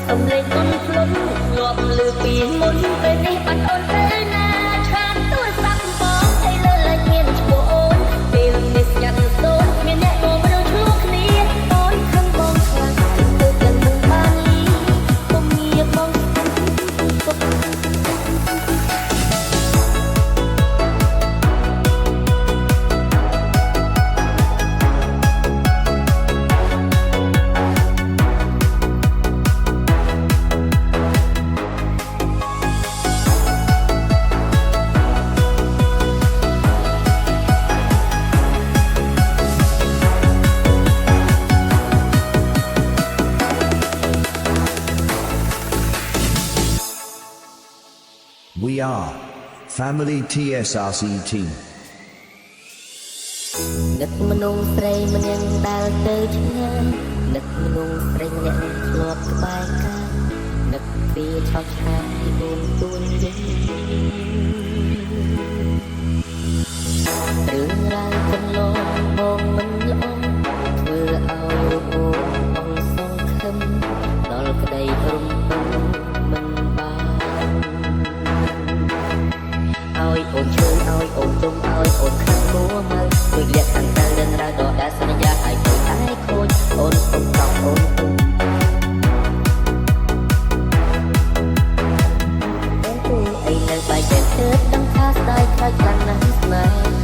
សំឡេងអូនផ្លុំងាប់លើពីមុនពេលនេះបាត់អូនទៅណាឆ្លាតទូរស័ព្ទបងឲ្យលើឡើងមានឈ្មោះអូនពេលនេះស្ញាត់សូនមានអ្នកមកមនុស្សឆ្លោះគ្នាអូនខឹងបងខ្លាំងទៅទាំងនឹងបានលីពុំងារបងពុក We are Family TSRC team. នឹកមនុស្សស្រីម្នាក់ដើរទៅឆ្ងាយនឹកមនុស្សស្រីម្នាក់ធ្លាប់ក្បែរកាយនឹកពីឆោតឆាយអូនទួញវិញរឿងរ៉ាវកន្លងបងមិនល្អធ្វើឲ្យអូនអងសងខឹមដល់ក្តីរំពឹងមិនបានឲ្យអូនជឿឲ្យអូនទុំឲ្យអូនខាងគួរមកដូចលក្ខខណ្ឌទៅនឹងរ៉ាវដដែលសន្យាឲ្យទៅតែខូចអូនទុំតោះអូនទុំអូនគូអីនៅបែកចែកទៅដឹងថាស្ដាយខ្លាចខ្លាំងណាស់ស្នេហ៍